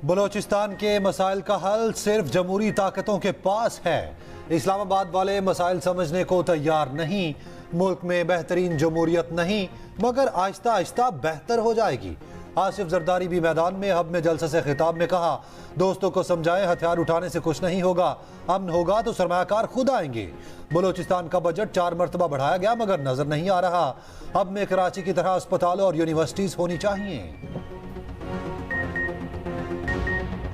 बलोचिस्तान के मसाइल का हल सिर्फ जमहूरी ताकतों के पास है। इस्लामाबाद वाले मसाइल समझने को तैयार नहीं। मुल्क में बेहतरीन जमहूरियत नहीं, मगर आहिस्ता आहिस्ता बेहतर हो जाएगी। आसिफ जरदारी भी मैदान में हब में जलसे से खिताब में कहा, दोस्तों को समझाएं, हथियार उठाने से कुछ नहीं होगा। अमन होगा तो सरमायाकार खुद आएंगे। बलोचिस्तान का बजट 4 मरतबा बढ़ाया गया, मगर नजर नहीं आ रहा। हब में कराची की तरह अस्पताल और यूनिवर्सिटीज होनी चाहिए।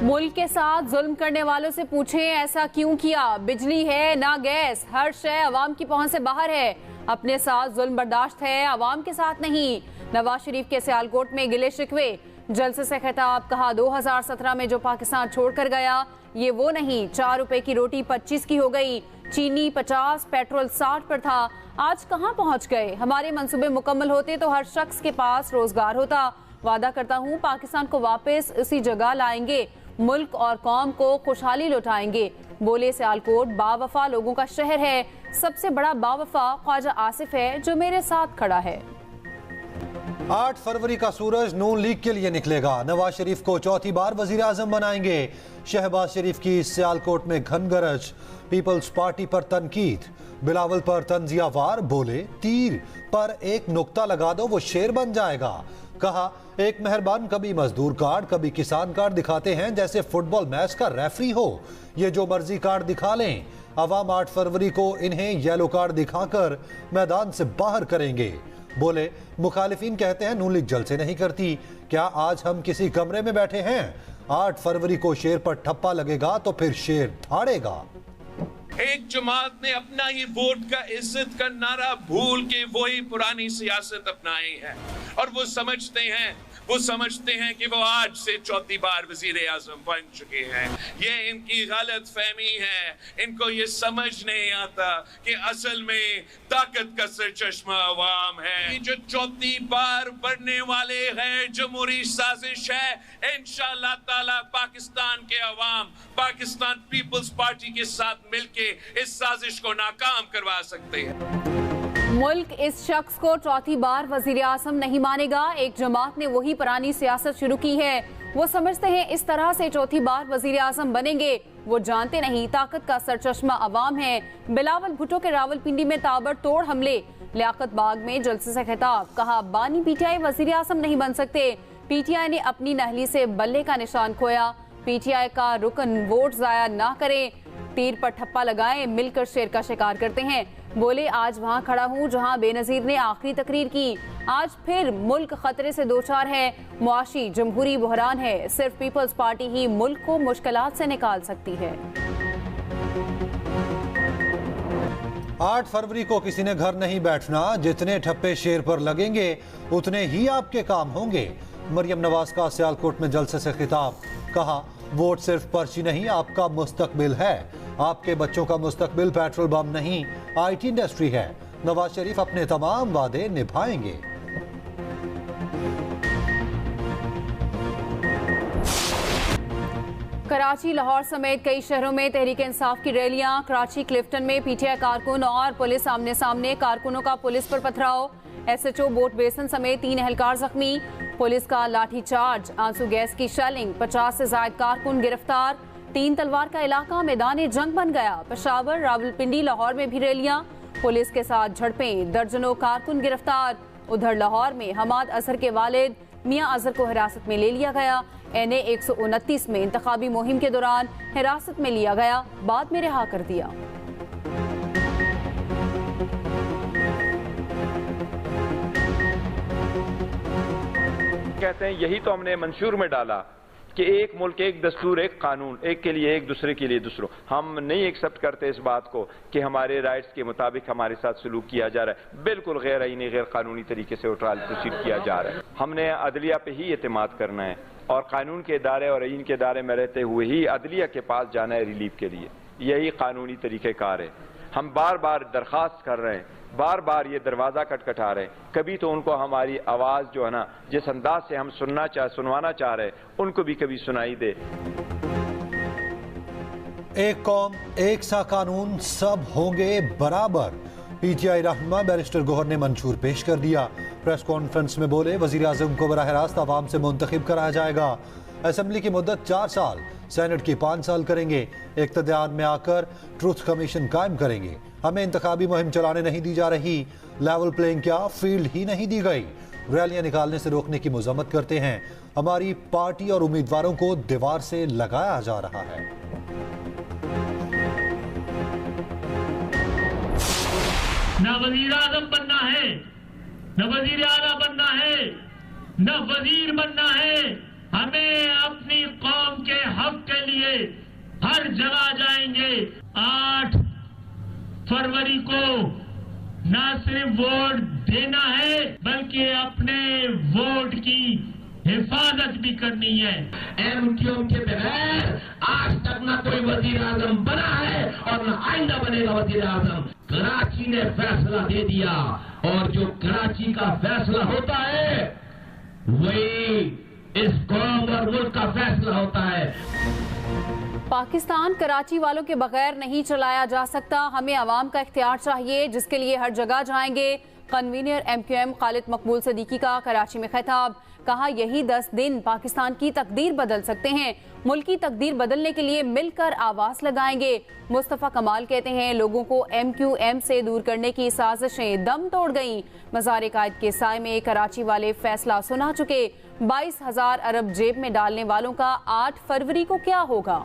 मुल्क के साथ जुल्म करने वालों से पूछें ऐसा क्यों किया। बिजली है ना गैस, हर शय अवाम की पहुंच से बाहर है। अपने साथ जुल्म बर्दाश्त है, अवाम के साथ नहीं। नवाज शरीफ के सियालकोट में गिले शिकवे, जलसे से खिताब, कहा 2017 में जो पाकिस्तान छोड़कर गया ये वो नहीं। 4 रुपए की रोटी 25 की हो गई, चीनी 50, पेट्रोल 60 पर था। आज कहां पहुंच गए। हमारे मंसूबे मुकम्मल होते तो हर शख्स के पास रोजगार होता। वादा करता हूं पाकिस्तान को वापस उसी जगह लाएंगे, मुल्क और कौम को खुशहाली लौटाएंगे। बोले सियालकोट बावफा लोगों का शहर है। सबसे बड़ा बावफा ख्वाजा आसिफ है जो मेरे साथ खड़ा है। 8 फरवरी का सूरज नून लीग के लिए निकलेगा। नवाज शरीफ को चौथी बार वजीर आजम बनाएंगे। शहबाज शरीफ की सियालकोट में घन गरज। पीपल्स पार्टी पर तनकीद। बिलावल पर तंजिया वार, बोले तीर पर एक नुक्ता लगा दो वो शेर बन जाएगा। कहा एक मेहरबान कभी मजदूर कार्ड कभी किसान कार्ड दिखाते हैं जैसे फुटबॉल मैच का रेफरी हो। ये जो मर्जी कार्ड दिखा लें। अवाम 8 फरवरी को इन्हें येलो कार्ड दिखाकर मैदान से बाहर करेंगे। बोले मुखालिफिन कहते हैं नून लीग जलसे नहीं करती। क्या आज हम किसी कमरे में बैठे हैं? 8 फरवरी को शेर पर ठप्पा लगेगा तो फिर शेर धाड़ेगा। एक जमात ने अपना ये वोट का इज्जत का नारा भूल के वही पुरानी सियासत अपनाई है और वो समझते हैं कि वो आज से चौथी बार वजीर आजम बन चुके हैं। ये इनकी गलत फहमी है। इनको ये समझ नहीं आता कि असल में ताकत का सरचश्मा अवाम है। ये जो चौथी बार बनने वाले हैं जमहूरी साजिश है। इंशाअल्लाह ताला पाकिस्तान के अवाम पाकिस्तान पीपल्स पार्टी के साथ मिलके इस साजिश को नाकाम करवा सकते हैं। मुल्क इस शख्स को चौथी बार वजीर आजम नहीं मानेगा। एक जमात ने वही पुरानी सियासत शुरू की है। वो समझते हैं इस तरह से चौथी बार वजीर आजम बनेंगे। वो जानते नहीं ताकत का सरचश्मा अवाम है। बिलावल भुट्टो के रावलपिंडी में ताबड़तोड़ हमले। लियाकत बाग में जलसे से खिताब, कहा बानी पीटीआई वजीर आजम नहीं बन सकते। पीटीआई ने अपनी नहली से बल्ले का निशान खोया। पीटीआई का रुकन वोट जाया ना करे, तीर पर ठप्पा लगाए, मिलकर शेर का शिकार करते हैं। बोले आज वहां खड़ा हूं जहां बेनजीर ने आखिरी तकरीर की। आज फिर मुल्क खतरे से दोचार है। मुआशी जमहूरी बहरान है। सिर्फ पीपल्स पार्टी ही मुल्क को मुश्किलात से निकाल सकती है। 8 फरवरी को किसी ने घर नहीं बैठना। जितने ठप्पे शेर पर लगेंगे उतने ही आपके काम होंगे। मरियम नवाज का सियालकोट में जलसे से खिताब, कहा वोट सिर्फ पर्ची नहीं आपका मुस्तकबिल है। आपके बच्चों का मुस्तकबिल पेट्रोल बम नहीं IT इंडस्ट्री है। नवाज शरीफ अपने तमाम वादे निभाएंगे। कराची, लाहौर समेत कई शहरों में तहरीक इंसाफ की रैलियां। कराची क्लिफ्टन में पीटीआई कारकुन और पुलिस आमने सामने, कारकुनों का पुलिस पर पथराव। SHO बोट बेसन समेत 3 एहलकार जख्मी। पुलिस का लाठीचार्ज, आंसू गैस की शेलिंग, 50 से ज्यादा कारकुन गिरफ्तार। 3 तलवार का इलाका मैदान जंग बन गया। पेशावर, रावलपिंडी, लाहौर में भी रैलियां। पुलिस के साथ झड़पें, दर्जनों कारकुन गिरफ्तार। उधर लाहौर में हमाद अजहर के वालिद मियां अजहर को हिरासत में ले लिया गया। NA 129 में इंतखाबी मुहिम के दौरान हिरासत में लिया गया, बाद में रिहा कर दिया। कहते हैं यही तो हमने मंशूर में डाला कि एक मुल्क एक दस्तूर एक कानून, एक के लिए एक, दूसरे के लिए दूसरों। हम नहीं एक्सेप्ट करते इस बात को कि हमारे राइट्स के मुताबिक हमारे साथ सलूक किया जा रहा है। बिल्कुल गैर आईनी गैर कानूनी तरीके से ट्रायल प्रोसीड किया जा रहा है। हमने अदलिया पे ही एतमाद करना है और कानून के इदारे और आईन के इदारे में रहते हुए ही अदलिया के पास जाना है रिलीफ के लिए। यही कानूनी तरीक़ेकार है। हम बार बार दरख्वास्त कर रहे हैं, बार बार ये दरवाज़ा खटखटा रहे हैं। कभी तो उनको हमारी आवाज़ जो है ना, जिस अंदाज से हम सुनवाना चाह रहे हैं, उनको भी कभी सुनाई दे। एक कौम एक सा कानून, सब होंगे बराबर। PTI रहनुमा बैरिस्टर गौहर ने मंशूर पेश कर दिया। प्रेस कॉन्फ्रेंस में बोले वजीर आजम को बराह रास्त अवाम से मुंतखब कराया जाएगा। असेंबली की मुद्दत 4 साल, सेनेट की 5 साल करेंगे। इख्तियार में आकर ट्रूथ कमीशन कायम करेंगे। हमें इंतखाबी मुहिम चलाने नहीं दी जा रही। लेवल प्लेइंग क्या, फील्ड ही नहीं दी गई। रैलियां निकालने से रोकने की मजम्मत करते हैं। हमारी पार्टी और उम्मीदवारों को दीवार से लगाया जा रहा है। न वजीर आजम बनना है, न वजीर आला बनना है, न वजीर बनना है। हमें अपनी कौम के हक के लिए हर जगह जाएंगे। 8 फरवरी को न सिर्फ वोट देना है बल्कि अपने वोट की हिफाजत भी करनी है। एमक्यूएम के बगैर आज तक न कोई वजीर आजम बना है और न आइंदा बनेगा वजीर आजम। कराची ने फैसला दे दिया और जो कराची का फैसला होता है वही इस कौम और मुल्क का फैसला होता है। पाकिस्तान कराची वालों के बगैर नहीं चलाया जा सकता। हमें अवाम का इख्तियार चाहिए, जिसके लिए हर जगह जाएंगे। कन्वीनर एमक्यूएम खालिद मकबूल सदीकी का कराची में खिताब। कहा, यही 10 दिन पाकिस्तान की तकदीर बदल सकते हैं। मुल्क की तकदीर बदलने के लिए मिलकर आवाज लगाएंगे। मुस्तफा कमाल कहते हैं, लोगों को एमक्यूएम से दूर करने की साजिशें दम तोड़ गईं। मज़ार कायद के साए में कराची वाले फैसला सुना चुके। 22,000 अरब जेब में डालने वालों का 8 फरवरी को क्या होगा?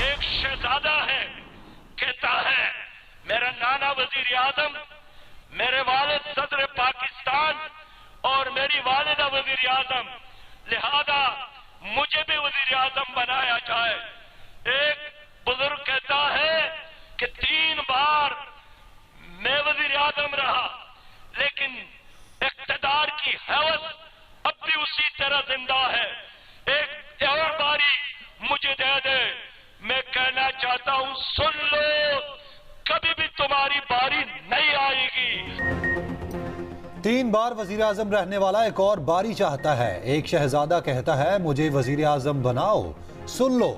एक शहजादा है, कहता है मेरा नाना वजीर आजम, मेरे वालिद सदर पाकिस्तान और मेरी वालिदा वजीर आजम, लिहाजा मुझे भी वजीर आजम बनाया जाए। एक बुजुर्ग कहता है कि 3 बार मैं वजीर आजम रहा, लेकिन इख्तिदार की हवस अब भी उसी तरह जिंदा है। एक और बारी मुझे दे दे। मैं कहना चाहता हूं, सुन लो, कभी भी तुम्हारी बारी नहीं आएगी। 3 बार वजीर आजम रहने वाला एक और बारी चाहता है। एक शहजादा कहता है, मुझे वजीर आजम बनाओ। सुन लो,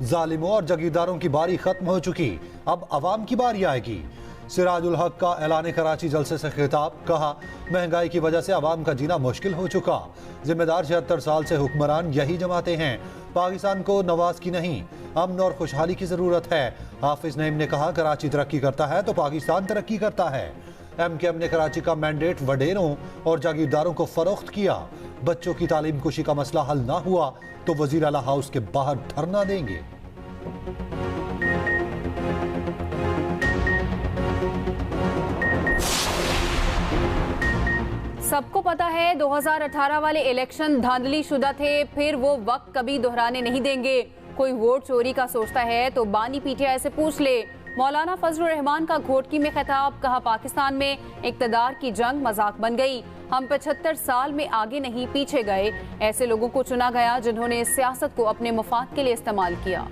जालिमों और जगीरदारों की बारी खत्म हो चुकी, अब अवाम की बारी आएगी। सिराजुल हक का ऐलान कराची जलसे से खिताब। कहा, महंगाई की वजह से अवाम का जीना मुश्किल हो चुका। जिम्मेदार 76 साल से हुक्मरान यही जमाते हैं। पाकिस्तान को नवाज की नहीं, अमन और खुशहाली की जरूरत है। हाफिज नईम ने कहा, कराची तरक्की करता है तो पाकिस्तान तरक्की करता है। एमकेएम ने कराची का मैंडेट वडेरों और जागीरदारों को फरोख्त किया। बच्चों की तालीम कुशी का मसला हल ना हुआ तो वजीर आला हाउस के बाहर धरना देंगे। सबको पता है 2018 वाले इलेक्शन धांधली शुदा थे, फिर वो वक्त कभी दोहराने नहीं देंगे। कोई वोट चोरी का सोचता है तो बानी पीटीआई से पूछ ले। मौलाना फजलुर रहमान का घोटकी में खिताब। कहा, पाकिस्तान में इक्तदार की जंग मजाक बन गई। हम 75 साल में आगे नहीं पीछे गए। ऐसे लोगों को चुना गया जिन्होंने सियासत को अपने मुफाद के लिए इस्तेमाल किया।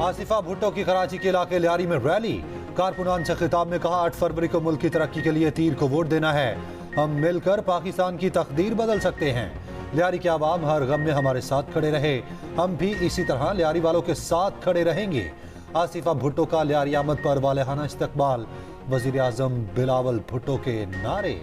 आसिफा भुट्टो की कराची के इलाके लियारी में रैली। कारकुनान से खिताब में कहा, 8 फरवरी को मुल्क की तरक्की के लिए तीर को वोट देना है। हम मिलकर पाकिस्तान की तकदीर बदल सकते हैं। लियारी के आवाम हर गम में हमारे साथ खड़े रहे, हम भी इसी तरह लियारी वालों के साथ खड़े रहेंगे। आसिफा भुट्टो का लियारी आमद पर वालेहाना इस्तकबाल। वजीर आजम बिलावल भुट्टो के नारे।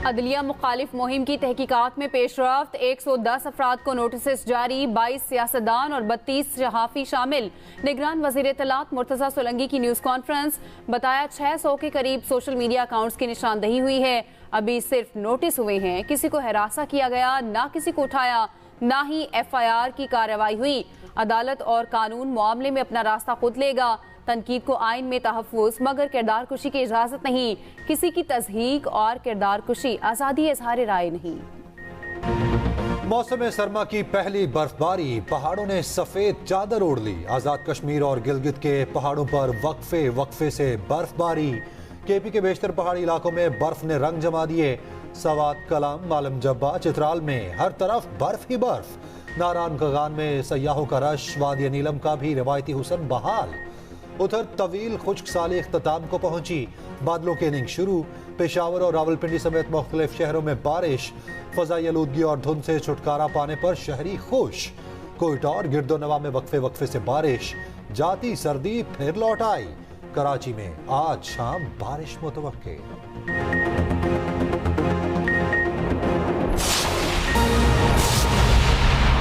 अदलिया मुखालिफ मुहिम की तहकीकात में पेशरफ्त। 110 अफराद को नोटिस जारी। 22 सियासतदान और 32 सहाफ़ी शामिल। निगरान वज़ीर इत्तलात मुर्तज़ा सोलंकी की न्यूज़ कॉन्फ्रेंस। बताया 600 के करीब सोशल मीडिया अकाउंट्स की निशानदही हुई है। अभी सिर्फ नोटिस हुए हैं, किसी को हरासा किया गया, ना किसी को उठाया, ना ही FIR की कार्रवाई हुई। अदालत और कानून मामले में अपना रास्ता खुद लेगा। तनकीद को आइन में तहफ़्फ़ुज़ मगर किरदार कुशी की इजाज़त नहीं। किसी की तज़हीक और किरदार कुशी आज़ादी इज़हार राय नहीं। मौसम सरमा की पहली बर्फबारी, पहाड़ों ने सफेद चादर ओढ़ ली। आजाद कश्मीर और गिलगित के पहाड़ों पर वक्फे वक्फे से बर्फबारी। केपी के बेशतर पहाड़ी इलाकों में बर्फ ने रंग जमा दिए। सवात, कलाम, मालम जब्बा, चित्राल में हर तरफ बर्फ ही बर्फ। नारायण कगान में सयाहों का रश, वादी नीलम का भी रवायती हुस्न बहाल। उधर तवील खुश्क साली इख्तिताम को पहुंची, बादलों की इनिंग शुरू। पेशावर और रावलपिंडी समेत मुख्तलिफ शहरों में बारिश। फजाई आलूदगी और धुंध से छुटकारा पाने पर शहरी खुश। कोयटा और गिरदोनवा में वक्फे वक्फे से बारिश। जाती सर्दी फिर लौट आई। कराची में आज शाम बारिश मुतवक्के।